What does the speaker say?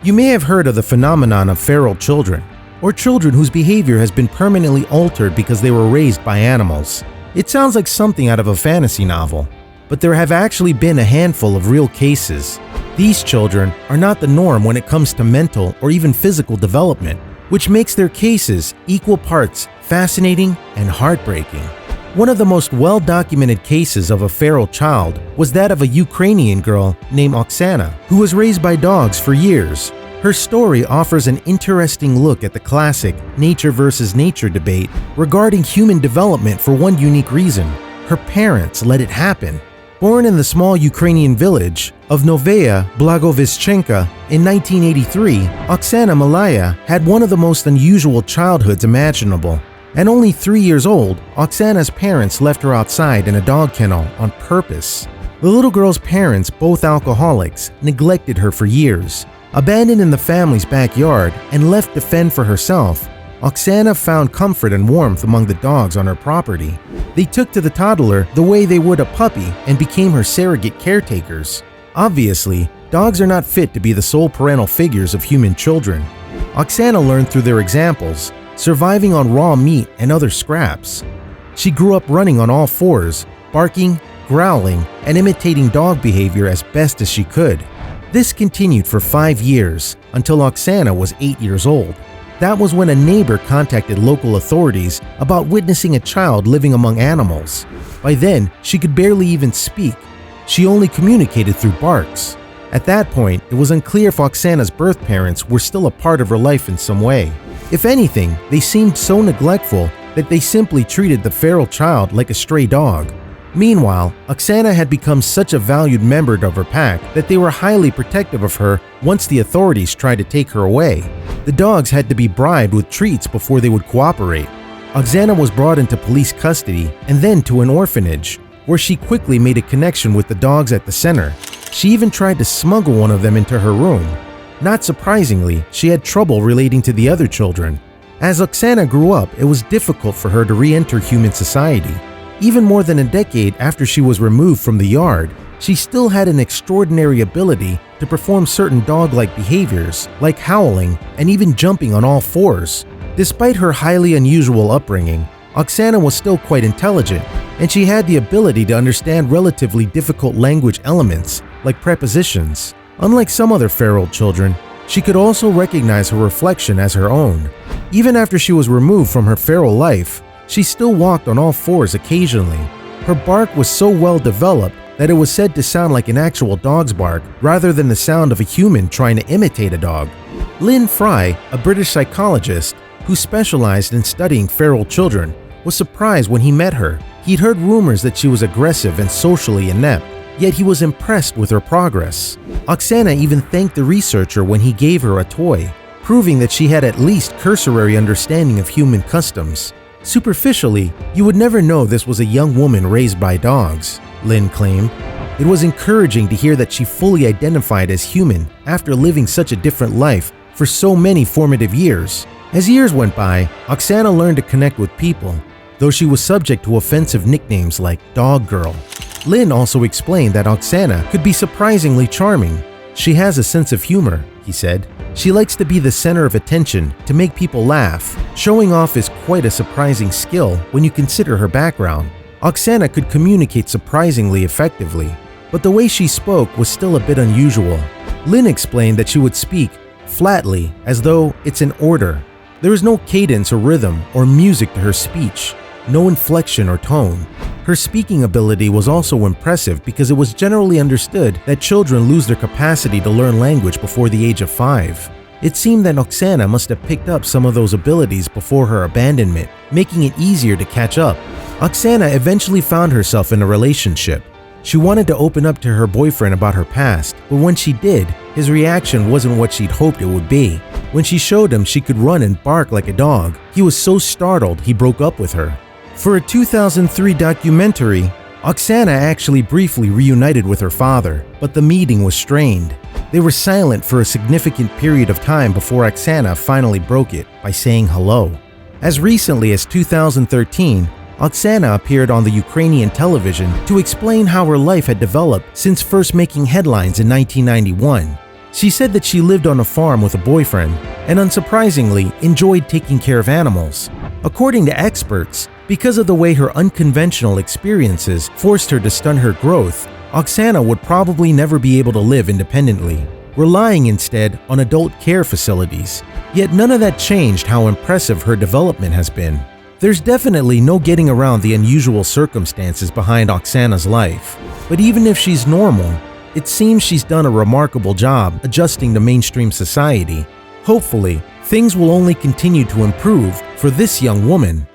You may have heard of the phenomenon of feral children, or children whose behavior has been permanently altered because they were raised by animals. It sounds like something out of a fantasy novel, but there have actually been a handful of real cases. These children are not the norm when it comes to mental or even physical development, which makes their cases equal parts fascinating and heartbreaking. One of the most well-documented cases of a feral child was that of a Ukrainian girl named Oxana, who was raised by dogs for years. Her story offers an interesting look at the classic nature versus nature debate regarding human development for one unique reason: her parents let it happen. Born in the small Ukrainian village of Novaya Blagoveschenka in 1983, Oxana Malaya had one of the most unusual childhoods imaginable. At only 3 years old, Oksana's parents left her outside in a dog kennel on purpose. The little girl's parents, both alcoholics, neglected her for years. Abandoned in the family's backyard and left to fend for herself, Oksana found comfort and warmth among the dogs on her property. They took to the toddler the way they would a puppy and became her surrogate caretakers. Obviously, dogs are not fit to be the sole parental figures of human children. Oksana learned through their examples, surviving on raw meat and other scraps. She grew up running on all fours, barking, growling, and imitating dog behavior as best as she could. This continued for 5 years until Oksana was 8 years old. That was when a neighbor contacted local authorities about witnessing a child living among animals. By then, she could barely even speak. She only communicated through barks. At that point, it was unclear if Oksana's birth parents were still a part of her life in some way. If anything, they seemed so neglectful that they simply treated the feral child like a stray dog. Meanwhile, Oksana had become such a valued member of her pack that they were highly protective of her once the authorities tried to take her away. The dogs had to be bribed with treats before they would cooperate. Oksana was brought into police custody and then to an orphanage, where she quickly made a connection with the dogs at the center. She even tried to smuggle one of them into her room. Not surprisingly, she had trouble relating to the other children. As Oksana grew up, it was difficult for her to re-enter human society. Even more than a decade after she was removed from the yard, she still had an extraordinary ability to perform certain dog-like behaviors, like howling and even jumping on all fours. Despite her highly unusual upbringing, Oksana was still quite intelligent, and she had the ability to understand relatively difficult language elements, like prepositions. Unlike some other feral children, she could also recognize her reflection as her own. Even after she was removed from her feral life, she still walked on all fours occasionally. Her bark was so well developed that it was said to sound like an actual dog's bark rather than the sound of a human trying to imitate a dog. Lynn Fry, a British psychologist who specialized in studying feral children, was surprised when he met her. He'd heard rumors that she was aggressive and socially inept, yet he was impressed with her progress. Oksana even thanked the researcher when he gave her a toy, proving that she had at least cursory understanding of human customs. Superficially, you would never know this was a young woman raised by dogs, Lynn claimed. It was encouraging to hear that she fully identified as human after living such a different life for so many formative years. As years went by, Oksana learned to connect with people, though she was subject to offensive nicknames like Dog Girl. Lynn also explained that Oksana could be surprisingly charming. She has a sense of humor, he said. She likes to be the center of attention, to make people laugh. Showing off is quite a surprising skill when you consider her background. Oksana could communicate surprisingly effectively, but the way she spoke was still a bit unusual. Lynn explained that she would speak flatly, as though it's an order. There is no cadence or rhythm or music to her speech, no inflection or tone. Her speaking ability was also impressive because it was generally understood that children lose their capacity to learn language before the age of 5. It seemed that Oksana must have picked up some of those abilities before her abandonment, making it easier to catch up. Oksana eventually found herself in a relationship. She wanted to open up to her boyfriend about her past, but when she did, his reaction wasn't what she'd hoped it would be. When she showed him she could run and bark like a dog, he was so startled he broke up with her. For a 2003 documentary, Oksana actually briefly reunited with her father, but the meeting was strained. They were silent for a significant period of time before Oksana finally broke it by saying hello. As recently as 2013, Oksana appeared on the Ukrainian television to explain how her life had developed since first making headlines in 1991. She said that she lived on a farm with a boyfriend and unsurprisingly enjoyed taking care of animals. According to experts, because of the way her unconventional experiences forced her to stunt her growth, Oxana would probably never be able to live independently, relying instead on adult care facilities. Yet none of that changed how impressive her development has been. There's definitely no getting around the unusual circumstances behind Oxana's life, but even if she's normal, it seems she's done a remarkable job adjusting to mainstream society. Hopefully, things will only continue to improve for this young woman